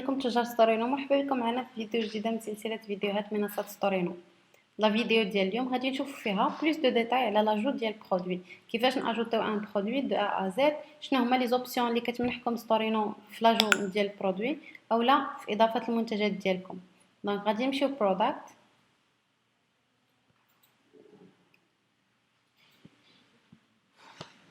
عليكم تجار ستورينو، مرحبا بكم معنا في فيديو جديده من سلسله فيديوهات منصه ستورينو. لا فيديو ديال اليوم غادي نشوفوا فيها بلوس دو ديتاي على لاجو ديال برودوي، كيفاش ناجوتيو ان برودوي دو ا زد، شنو هما لي زوبسيون اللي كتمنحكم ستورينو في لاجو ديال البرودوي اولا في اضافه المنتجات ديالكم. دونك غادي نمشيو برودكت.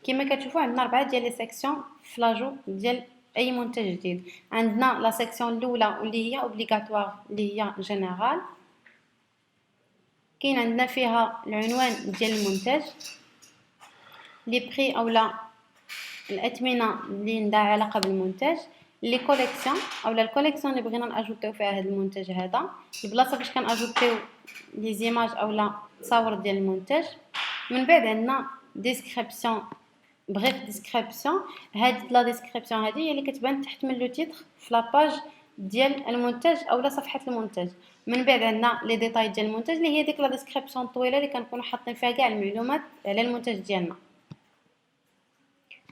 كما كتشوفوا عندنا 4 ديال لي سيكسيون في لاجو ديال اي منتج جديد. عندنا لا سيكسيون الاولى واللي هي اوبليغاتوار اللي هي جينيرال، كاين عندنا فيها العنوان ديال المنتج، لي بري اولا الاثمنه اللي عندها علاقه بالمنتج، لي كوليكسيون اولا الكوليكسيون اللي بغينا ناجوتيو فيها هذا المنتج هذا، البلاصه فاش كناجوتيو لي زيماج اولا تصاور ديال المنتج. من بعد عندنا ديسكريبسيون، بغيت ديسكريبسيون، هاد لا ديسكريبسيون هذه هي اللي كتبان تحت من لو تيتر في لاباج ديال المنتج اولا صفحه المنتج. من بعد عندنا لي ديتاي ديال المنتج اللي هي ديك لا ديسكريبسيون الطويله اللي كنكونوا حاطين فيها كاع المعلومات على المنتج ديالنا.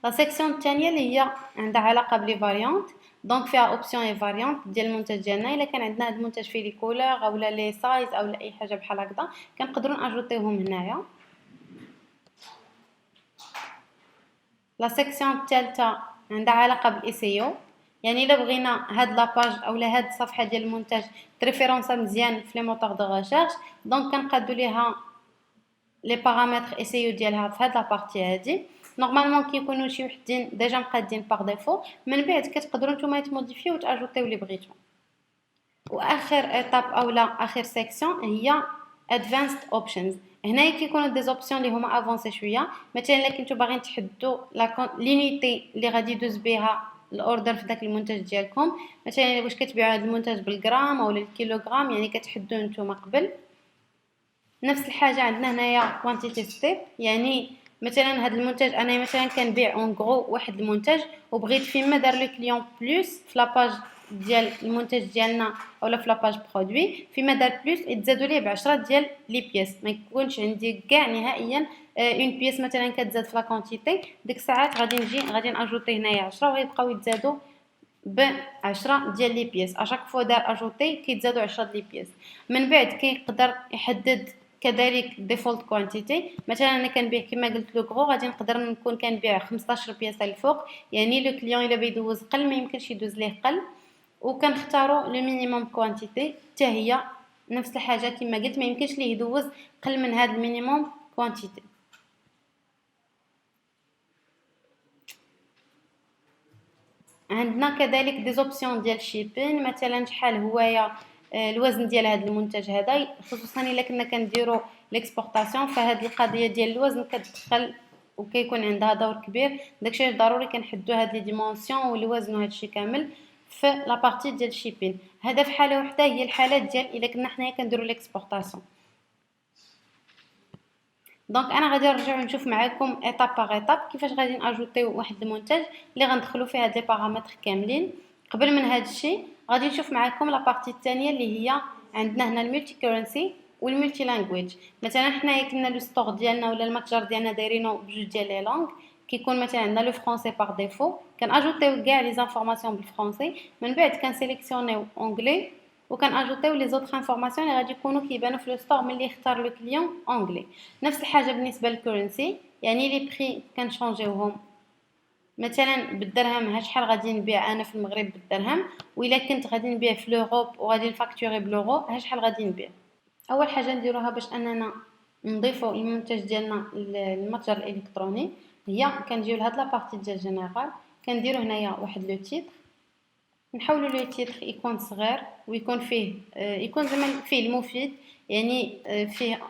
لا سيكسيون الثانيه اللي هي عندها علاقه بلي فاريانت، دونك فيها اوبسيون اي فاريانت ديال المنتج ديالنا. الا كان عندنا هذا المنتج فيه لي كولور اولا لي سايز اولا اي حاجه بحال هكذا كنقدروا ناجوتيوهم هنايا. لا سيكسيون الثالثه عندها علاقه بالاي سي او، يعني الا بغينا هاد لاباج اولا هاد الصفحه ديال المنتج تريفيرونسا مزيان في لي موتور دو ريشيرش، دونك كنقادو ليها لي بارامتر اي سي او ديالها في هاد لابارتي هادي. نورمالمون كيكونوا شي وحدين ديجا مقادين باغ ديفو، من بعد كتقدروا نتوما تموديفيو وتاجوتيو اللي بغيتو. واخر ايتاب اولا اخر سيكسيون هي ادفانسد اوبشنز. هنايا كيكونوا دي زوبسيون اللي هما افونسي شويه، مثلا الا كنتو باغيين تحددوا لينيتي اللي غادي يدوز بها الاوردر في داك المنتج ديالكم، مثلا واش كتبيعوا هذا المنتج بالغرام اولا الكيلوغرام، يعني كتحددوا نتوما قبل. نفس الحاجه عندنا هنايا كوانتيتي ستيب، يعني مثلا هذا المنتج انا مثلا كنبيع اون غرو واحد المنتج وبغيت فيما دار لو كليون بلس في لاباج ديال المنتج ديالنا اولا في لاباج برودوي فيما دار بلس يتزادوا ليه ب 10 ديال لي بياس، ما يكونش عندي كاع نهائيا اون بياس مثلا كتزاد في لا كونتيتي، ديك الساعات غادي ناجوتي هنايا 10 وغيبقاو يتزادوا ب 10 ديال لي بياس. اشاك فوا دار اجوتي كيتزادوا 10 ديال لي بياس. من بعد كيقدر يحدد كذلك ديفولت كوانتيتي، مثلا انا كنبيع كما قلت لو غرو غادي نقدر نكون كنبيع 15 بياسه الفوق، يعني لو كليون الا بيدوز قل ما يمكنش يدوز ليه قل. وكنختاروا لو مينيموم كوانتيتي حتى هي نفس الحاجه كما قلت، ما يمكنش ليه يدوز قل من هذا المينيموم كوانتيتي. عندنا كذلك دي زوبسيون ديال شيبين، مثلا شحال هويا الوزن ديال هذا المنتج هذا، خصوصا الا كنا كنديروا ليكسبورطاسيون، فهاد القضيه ديال الوزن كتدخل وكيكون عندها دور كبير. داكشي ضروري كنحددوا هاد لي ديمونسيون والوزن وهذا الشيء كامل في لا بارتي ديال الشيبين. هذا في حاله وحده هي الحالات ديال الا كنا حنايا كنديروا ليكسبورطاسيون. دونك انا غادي نرجع نشوف معكم ايتاب باغ ايتاب كيفاش غادي ناجوتيو واحد المنتج اللي غندخلوا فيه هاد لي بارامتر كاملين. قبل من هذا الشيء غادي نشوف معكم لا بارتي الثانيه اللي هي عندنا هنا الملتي كورنسي والملتي لانجويج. مثلا حنايا كنا لو ستور ديالنا ولا المتجر ديالنا دايرينو بجوج ديال لي لونغ، كيكون مثلا عندنا لو فرونسي باغ ديفو كناجوتيو كاع لي زانفورماسيون بالفرونسي، من بعد كنسيليكسيونيو اونغلي وكناجوتيو لي زوطخ انفورماسيون اللي غادي يكونوا كيبانوا في لو ستور ملي يختار لو كليون اونغلي. نفس الحاجه بالنسبه للكورنسي، يعني لي بري كنشونجيوهم، مثلا بالدرهم ها شحال غادي نبيع انا في المغرب بالدرهم، والا كنت غادي نبيع في لوروب وغادي نفاكتوري بلورو ها شحال غادي نبيع. اول حاجه نديروها باش اننا نضيفوا المنتج ديالنا للمتجر الالكتروني هي كنجيو لهاد لابارتي ديال جينيرال، كنديروا هنايا واحد لو تيتر، نحاولوا لو تيتر يكون صغير ويكون فيه يكون زعما فيه المفيد، يعني فيه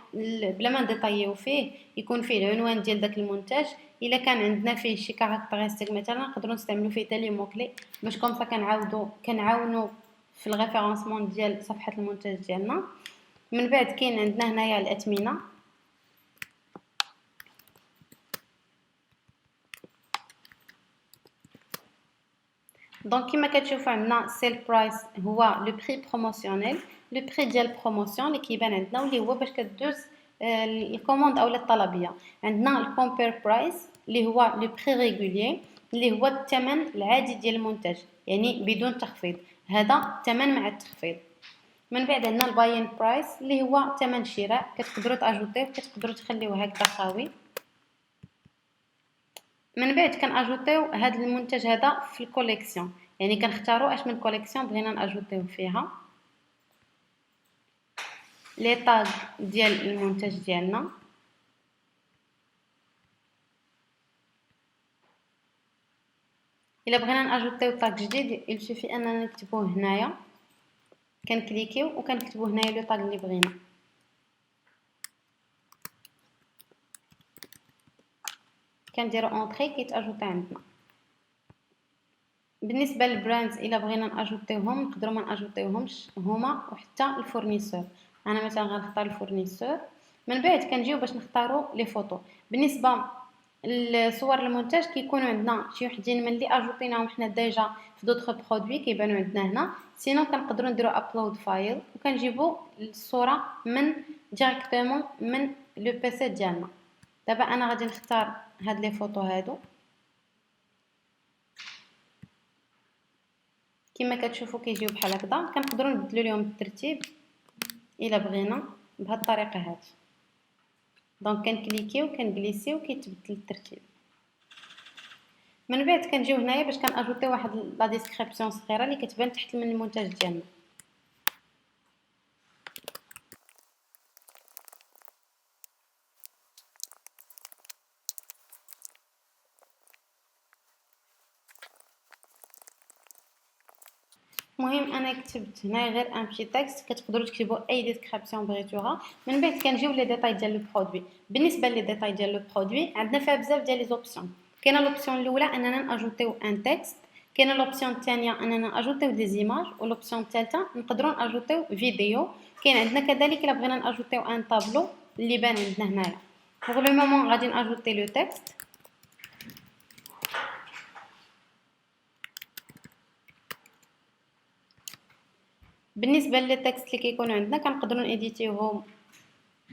بلا ما نديطايو فيه، يكون فيه العنوان ديال داك المنتج. الا كان عندنا فيه شي كاركتيرستيك مثلا نقدروا نستعملوا فيه حتى لي موكلي باش كومسا كنعاونوا في الريفيرونسمون ديال صفحه المنتج ديالنا. من بعد كاين عندنا هنايا الاثمنه، دونك كما كتشوفوا عندنا سيل برايس هو لو بري بروموسيونيل، لو بري ديال البروموسيون اللي كيبان عندنا واللي هو باش كدوز الكوموند اولا الطلبيه. عندنا الكومبير برايس اللي هو لو بري ريغولير اللي هو الثمن العادي ديال المنتج يعني بدون تخفيض. هذا الثمن مع التخفيض. من بعد عندنا الباين برايس اللي هو ثمن الشراء، كتقدروا تاجوتيوه، كتقدروا تخليوه هكذا خاوي. من بعد كناجوتيو هذا المنتج هذا في الكوليكسيون، يعني كنختاروا اش من كوليكسيون بغينا ناجوتيو فيها لي طاغ ديال المنتج ديالنا. الا بغينا ناجوتيو طاغ جديد يلسوفي اننا نكتبوه هنايا، كنكليكيو وكنكتبوا هنايا لو طاغ اللي بغينا. كنديروا اونطري كيتاجوتي عندنا. بالنسبه للبراندز الا بغينا ناجوتيوهم نقدروا ما ناجوتيوهمش هما وحتى الفورنيسور. انا مثلا غنختار الفورنيسور. من بعد كنجيو باش نختاروا لي فوتو. بالنسبه لصور المونتاج كيكونوا عندنا شي وحدين من اللي اجوتيناهم حنا ديجا في دوطخ برودوي كيبانوا عندنا هنا، سينو كنقدروا نديروا ابلود فايل وكنجيبوا الصوره من ديريكتومون من لو بي سي ديالنا. دابا انا غادي نختار هاد لي فوتو هادو كما كتشوفوا كيجيو بحال هكذا. كنقدروا نبدلوا لهم الترتيب الا بغينا بهذه الطريقه هذه. دونك كنكليكيو كنجليسيو كيتبدل الترتيب. من بعد كنجيو هنايا باش كناجوتي واحد لا ديسكريبسيون صغيره اللي كتبان تحت من المنتج ديالنا. المهم انا كتبت هنا غير ان بشي تكست، كتقدروا تكتبوا اي ديسكريبسيون بغيتوها. من بعد كنجيو لي ديتاي ديال لو برودوي. بالنسبه لي ديتاي ديال لو برودوي عندنا فيها بزاف ديال لي زوبسيون. كاينه لوبسيون الاولى اننا ناجوتيو ان تكست، كاينه لوبسيون الثانيه اننا ناجوتيو دي زيماج، ولوبسيون الثالثه نقدروا ناجوتيو فيديو. كاين عندنا كذلك الا بغينا ناجوتيو ان طابلو اللي بان عندنا هنايا. بوغ لو مومون غادي ناجوتي لو تكست. بالنسبه لي تكست اللي كيكونوا عندنا كنقدروا نيديتيوهم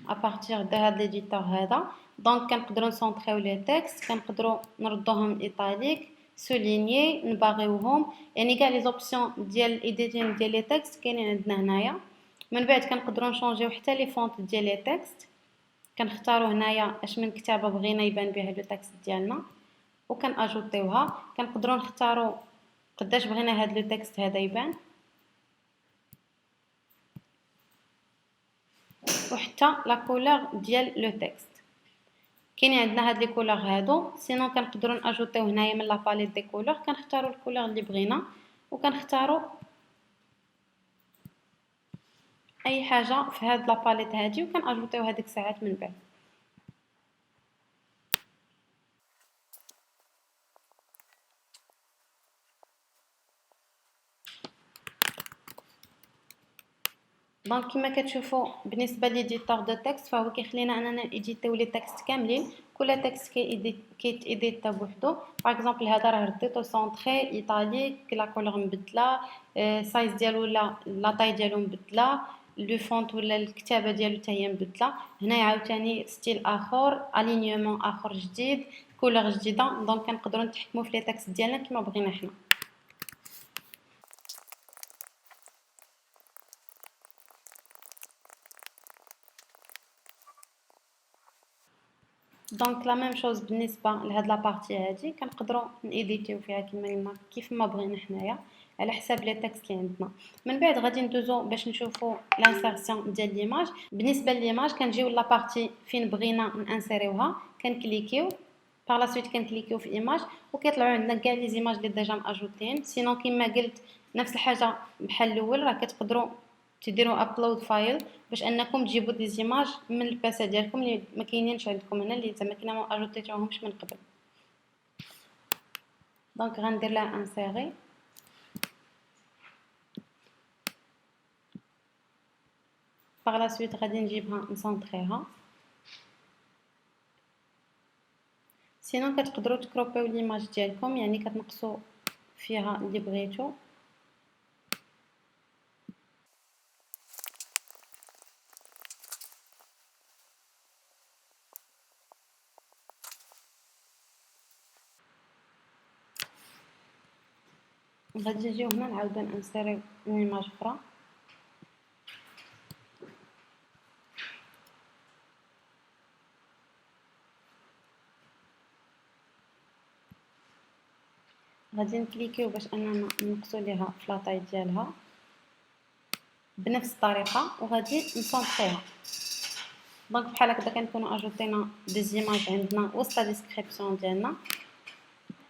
ابارتير دو هاد ليديتور هذا. دونك كنقدروا نسونطريو لي تكست، كنقدروا نردوهم ايطاليك، سولينيي، نباغيوهم، يعني كاع لي زوبسيون ديال الايديتين ديال لي تكست كاينين عندنا هنايا. من بعد كنقدروا نشونجيو حتى لي فونت ديال لي تكست، كنختاروا هنايا اش من كتابه بغينا يبان بها لو تكست ديالنا وكناجوتيوها. كنقدروا نختاروا قداش بغينا هاد لو تكست هذا يبان، وحتى لا كولور ديال لو تكست. كاين عندنا هاد لي كولور هادو، سينو كنقدروا ناجوتيو هنايا من لا باليت دي كولور، كنختاروا الكولور اللي بغينا وكنختاروا اي حاجه في هاد لا باليت هادي وكناجوتيو هذيك الساعات من بعد. دونك كما كتشوفوا بالنسبه ليديتور دو تكست فهو كيخلينا اننا ايديتيو لي تكست كاملين. كل تكست كيتيديتا بوحدو. باغ اكزومبل هذا راه رديتو سونطري ايطاليك، لا كولور مبدله، سايز ديالو ولا لا طاي ديالو مبدله، لو فونت ولا الكتابه ديالو حتى هي مبدله. هنايا عاوتاني ستيل اخر، الينيومون اخر جديد، كولور جديده. دونك كنقدروا نتحكموا في لي تكست ديالنا كما بغينا حنا. دونك لا ميم شوز بالنسبه لهاد لا بارتي هادي كنقدروا نيديتيو فيها كما قلنا كيف ما بغينا حنايا على حساب لي تكست اللي عندنا. من بعد غادي ندوزو باش نشوفوا لانسيرسيون ديال ليماج. بالنسبه لليماج كنجيو لا بارتي فين بغينا نانسيريوها، كنكليكيو par la suite كنكليكيو في ايماج وكيطلعوا عندنا كاع لي زيماج اللي ديجا ماجوتين. سينو كما قلت نفس الحاجه بحال الاول، راه كتقدروا تديروا ابلود فايل باش انكم تجيبوا دي زيماج من الباسا ديالكم اللي ما كاينينش عندكم هنا، اللي زعما كنا ما اجوتيتوهمش من قبل. دونك غندير لها انسيري. باغ لا سويت غادي نجيبها نسونطريها. سينو كتقدروا تكروبيو ليماج ديالكم، يعني كتنقصوا فيها اللي بغيتو. غادي نجيو هنا نعاودو نانسيريو اون ايماج اخرى. غادي نكليكيو باش اننا نقصو ليها في لاطاي ديالها بنفس الطريقه، وغادي نسونطريها. دونك بحال هكذا كنكونوا اجوتينا دي زيماج عندنا وسط لا ديسكريبسيون ديالنا.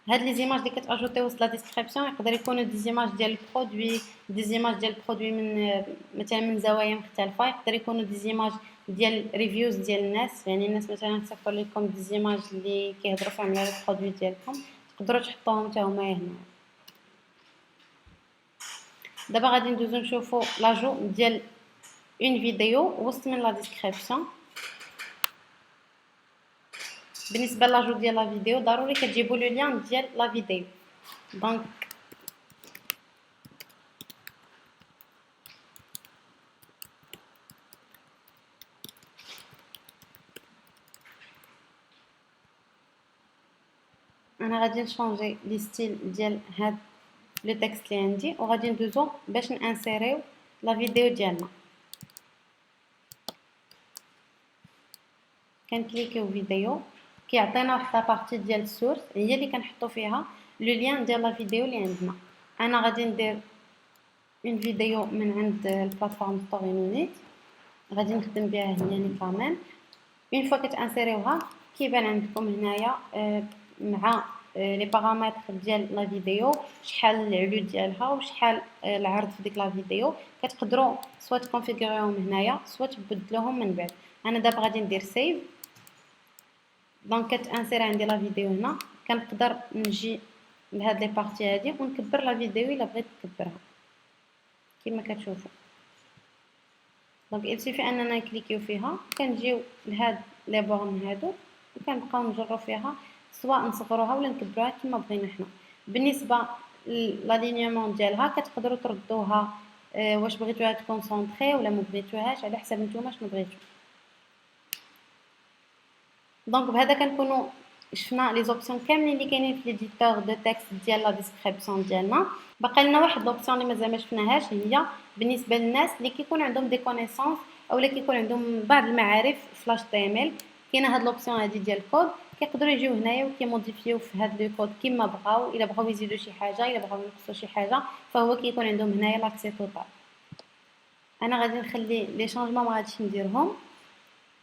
هاد لي زيماج اللي كتاجوتي وسط لا ديسكريبسيون يقدر يكونوا دي زيماج ديال البرودوي، دي زيماج ديال البرودوي من مثلا من زوايا مختلفه، يقدر يكونوا دي زيماج ديال ريفيوز ديال الناس، يعني الناس مثلا كتصيفطوا لكم دي زيماج اللي كيهضروا فيهم على البرودوي ديالكم، تقدروا تحطوهم حتى هما هنا. دابا غادي ندوزو نشوفوا لاجو ديال اون فيديو وسط من لا ديسكريبسيون. بالنسبه لاجو ديال لا فيديو ضروري كتجيبوا لو لين ديال لا فيديو. دونك انا غادي نشونجي لي ستيل ديال هاد لو تكست اللي عندي، وغادي ندوزو باش نانسيريو لا فيديو ديالنا. كنكليكيو فيديو، كيعطينا واحد لابارتي ديال السورس هي اللي كنحطو فيها لو لين ديال لا فيديو اللي عندنا. انا غادي ندير اون فيديو من عند البلاتفورم ستوري مينيت، غادي نخدم بها هي ني كامل. اون فوا كتانسيريوها كيبان عندكم هنايا مع لي بارامتر ديال لا فيديو شحال العلو ديالها وشحال العرض في ديك لا فيديو. كتقدروا سوا تكونفيغوريوهم هنايا سوا تبدلوهم من بعد. انا دابا غادي ندير سيف. دونك كتانسير عندي لا فيديو هنا، كنقدر نجي لهاد لي بارتي هادي ونكبر لا فيديو الا بغيت نكبرها كما كتشوفوا. دونك يكفي اننا نكليكيو فيها، كنجيو لهاد لي بورن هادو وكنبقاو نجرو فيها سواء نصغروها ولا نكبروها كما بغينا حنا. بالنسبه لالينيومون ديالها كتقدروا تردوها واش بغيتوها تكونسونطري ولا ما بغيتوهاش على حسب نتوما شنو بغيتو. دونك بهذا كنكونوا شفنا لي زوبسيون كاملين اللي كاينين في ليديتور دو تكست ديال لا ديسكريبسيون ديالنا. باقي لنا واحد لوبسيون اللي مازال ما شفناهاش، هي بالنسبه للناس اللي كيكون عندهم دي كونيسونس اولا كيكون عندهم بعض المعارف في اتش تي ام ال. كاينه هاد لوبسيون هادي ديال الكود، كيقدروا يجيو هنايا وكيموديفيو في هاد لو كود كيما بغاو. الا بغاو يزيدوا شي حاجه الا بغاو ينقصوا شي حاجه فهو كيكون عندهم هنايا لاكسي توتال. انا غادي نخلي لي شونجمون ما غاديش نديرهم.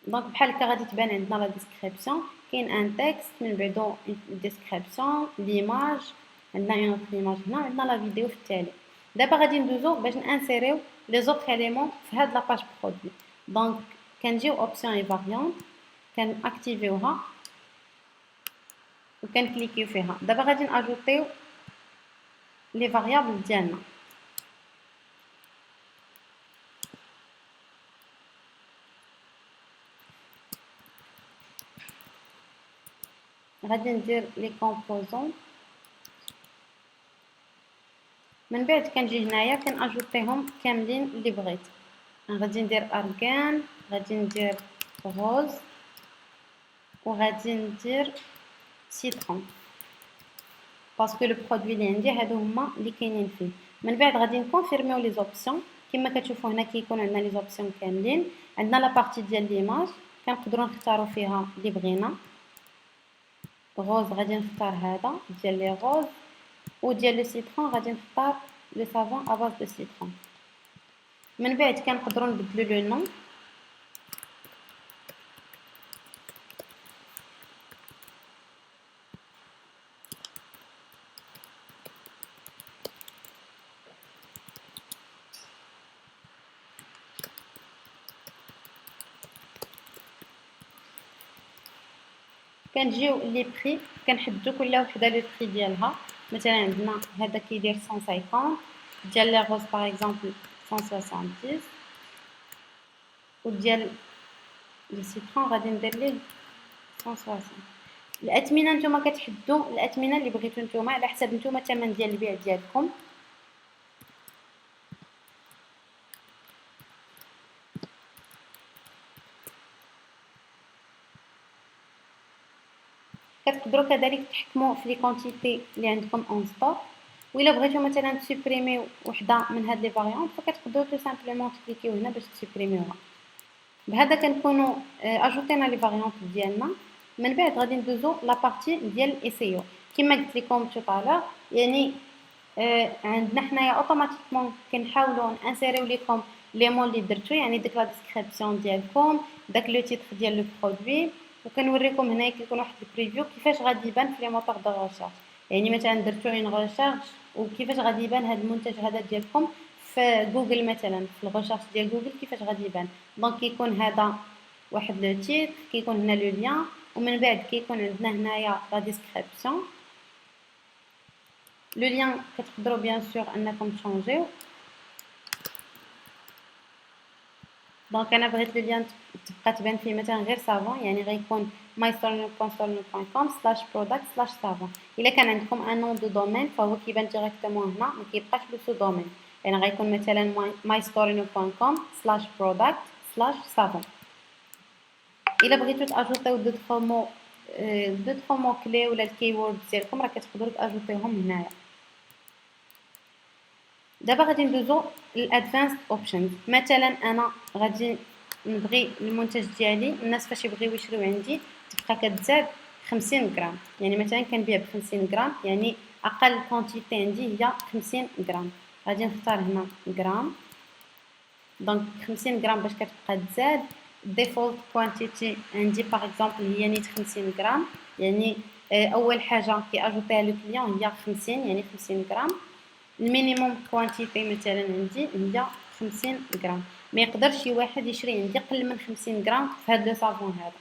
دونك بحال هكا غادي تبان عندنا لا ديسكريبسيون، كاين ان تكست من بعدو ديسكريبسيون ليماج، عندنا اون اوتر ايماج هنا، عندنا لا فيديو في التالي. دابا غادي ندوزو باش نانسيريو لي زوطر اليمون في هاد لاباج برودوي. دونك كنجيو اوبسيون اي فاريانت كنأكتيفيوها وكنكليكيو فيها. دابا غادي ناجوتيو لي فاريابل ديالنا. غادي ندير لي كومبوزون، من بعد كنجي هنايا كنأجوتيهم كاملين اللي بغيت. غادي ندير ارغان، غادي ندير روز، وغادي ندير سيترون باسكو لو برودوي اللي عندي هادو هما اللي كاينين فيه. من بعد غادي نكونفيرميو لي زوبسيون كما كتشوفوا هنا كيكون عندنا لي زوبسيون كاملين. عندنا لا بارتي ديال ليماج كنقدروا نختاروا فيها اللي بغينا. روز غادي نختار هذا ديال لي روز، وديال لو سيترون غادي نختار لو سافون اباز دو سيترون. من بعد كنقدروا نبدلوا لو نون. كنجيو لي بري كنحددو كل وحده لو بري ديالها. مثلا عندنا هذا كيدير 150 ديال لي روز باغ اكزومبل 170 وديال لي سيترون غادي ندير ليه 160. الاثمنه نتوما كتحددوا الاثمنه اللي بغيتو نتوما على حسب نتوما الثمن ديال البيع ديالكم. كتقدروا كذلك تحكموا في لي كونتيتي اللي عندكم اون ستوك. وإلا بغيتو مثلا تسوبريميو وحده من هاد لي فاريونت فكتقدروا تو سامبلومون تكليكيو هنا باش تسوبريميوها. بهذا كنكونوا اجوتينا لي فاريونت ديالنا. من بعد غادي ندوزو لا بارتي ديال ايسيو كما قلت لكم تو طالع. يعني عندنا حنايا اوتوماتيكمون كنحاولوا نانسيريو لكم لي مون اللي درتو، يعني ديك لا ديسكريبسيون ديالكم، داك لو تيتر ديال لو برودوي، وكنوريكم هنا كيكون واحد البريفيو كيفاش غادي يبان في لي موتور دو ريشيرش. يعني مثلا درتو اون ريشيرش وكيفاش غادي يبان هذا المنتج هذا ديالكم في جوجل مثلا، في الريشيرش ديال جوجل كيفاش غادي يبان. دونك كيكون هذا واحد لو تيتر، كيكون هنا لو لين، ومن بعد كيكون عندنا هنايا لا ديسكريبسيون. لو لين كتقدروا بيان سور انكم تشونجيو. دونك انا بغيت لو لين تبقى تبان فيه مثلا غير سافون، يعني غيكون mystore.store.com/product/savon. الا كان عندكم ان نون دو دومين فهو كيبان ديريكتومون هنا، ما كيبقاش لو سو دومين، يعني غيكون مثلا mystore.com/product/savon. الا بغيتو تاجوتيو دو مو كلي ولا الكيورد ديالكم راه كتقدروا تاجوتيهم هنايا. دابا غادي ندوزو للادفانس اوبشنز. مثلا انا غادي نبغي المنتج ديالي الناس فاش يبغيو يشريو عندي تبقى كتزاد 50 غرام، يعني مثلا كنبيع ب 50 غرام، يعني اقل كونتيتي عندي هي 50 غرام. غادي نختار هنا غرام. دونك 50 غرام باش كتبقى تزاد. ديفولت كوانتيتي عندي باغ اكزومبل هي نيت 50 غرام، يعني اول حاجه كياجوتيها لو كليون هي 50، يعني 50 غرام. المينيموم كوانتيتي مثلا عندي هي 50 غرام. ما يقدرش شي واحد يشري عندي قل من 50 غرام في هذا لو صابون هذا.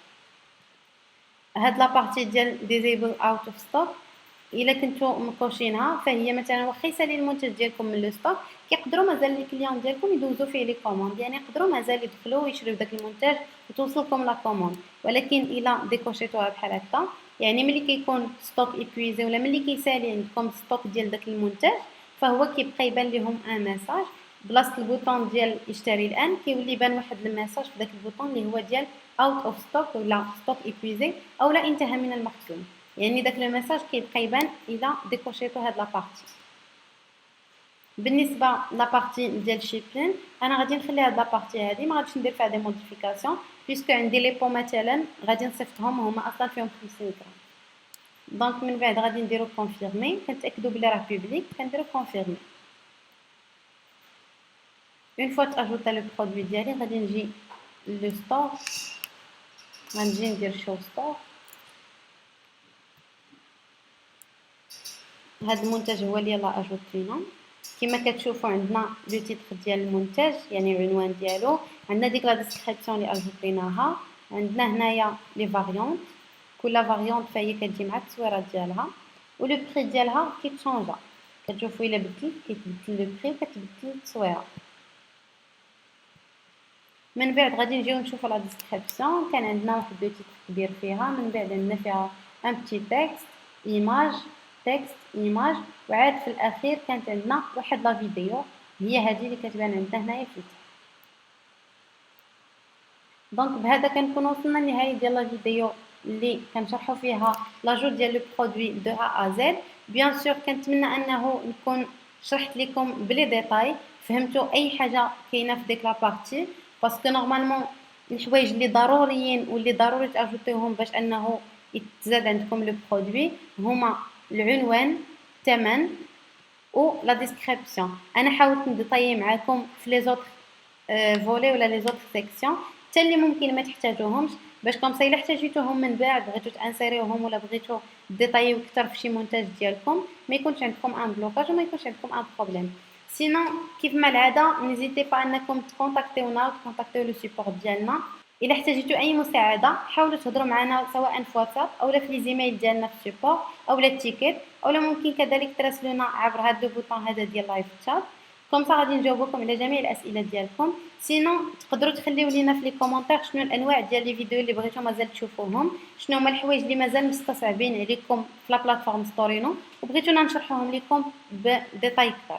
هاد لا بارتي ديال ديزيبل اوت اوف ستوك الا كنتو مكوشينها فهي مثلا واخا يسالي المنتج ديالكم من لو ستوك كيقدروا مازال لي كليون ديالكم يدوزوا فيه لي كوموند، يعني يقدروا مازال يدخلوا ويشريو داك المنتج وتوصلكم لا كوموند. ولكن الا ديكوشيتوها بحال هكا، يعني ملي كيكون ستوك ايبويزي ولا ملي كيسالي عندكم ستوك ديال داك المنتج فهو كيبقى يبان لهم ان ميساج بلاصه البوطون ديال اشتري الان، كيولي يبان واحد الميساج في داك البوطون اللي هو ديال اوت اوف ستوك ولا ستوك ايبويزي او لا انتهى من المخزون. يعني داك لو ميساج كيبقى يبان الا ديكوشيتو هاد لا بارتي. بالنسبه لا بارتي ديال شيبين انا غادي نخلي هاد لا بارتي هادي، ما غاديش ندير فيها دي موديفيكاسيون بيسكو عندي لي بو مثلا غادي نصيفطهم هما اصلا فيهم 50 غرام. دونك من بعد غادي نديرو كونفيرمي، كنتاكدوا بلي راه بوبليك، كنديرو كونفيرمي. اون فوا تاجوتا لو برودوي ديالي غادي نجي لو ستور، غنجي ندير شو ستور. هذا المنتج هو اللي يلاه اجوتينا. كما كتشوفوا عندنا لو تيتر ديال المنتج يعني العنوان ديالو، عندنا ديك لا ديسكريبسيون اللي اجوتيناها، عندنا هنايا لي فاريونت، كل فاريونت فهي كتجي مع التصويره ديالها ولو بري ديالها كيتشونجا. كتشوفوا الا بدلت كيتبدل لو بري وكتبدل التصويره. من بعد غادي نجيو نشوفوا لا ديسكريبسيون. كان عندنا واحد لو تيتر كبير فيها، من بعد عندنا فيها ان بتي تكست، ايماج، تكست، ايماج، وعاد في الاخير كانت عندنا واحد لا فيديو هي هذه اللي كتبان عندنا هنايا في التحت. دونك بهذا كنكون وصلنا لنهايه ديال لا فيديو اللي كنشرحوا فيها لاجور ديال لو برودوي دو ا ا زد. بيان سور كنتمنى انه نكون شرحت لكم بلي ديتاي، فهمتوا اي حاجه كاينه في ديك لا بارتي، باسكو نورمالمون الحوايج اللي ضروريين واللي ضروري تاجوتيهم باش انه يتزاد عندكم لو برودوي هما العنوان، الثمن، و لا ديسكريبسيون. انا حاولت نديطايي معاكم في لي زوطر فولي ولا لي زوطر سيكسيون حتى اللي ممكن ما تحتاجوهمش، باش كومسا الا احتاجيتوهم من بعد بغيتو تانسيريوهم ولا بغيتو ديطاييو اكثر في شي منتج ديالكم ما يكونش عندكم ان بلوكاج وما يكونش عندكم ان بروبليم. سينو كيف ما العاده نيزيتي با انكم تكونتاكتيونا وتكونتاكتيو لو سيبور ديالنا. الا احتاجيتو اي مساعده حاولوا تهضروا معنا سواء في واتساب او في لي زيميل ديالنا في السيبور او التيكيت، او ممكن كذلك تراسلونا عبر هذا البوطون هذا ديال لايف شات. كومسا غادي نجاوبكم على جميع الاسئله ديالكم. سينو تقدروا تخليو لينا في لي كومونتير شنو الانواع ديال لي فيديو اللي بغيتو مازال تشوفوهم، شنو هما الحوايج اللي مازال مستصعبين عليكم في لا بلاتفورم ستورينو وبغيتونا نشرحوهم لكم بديتاي اكثر.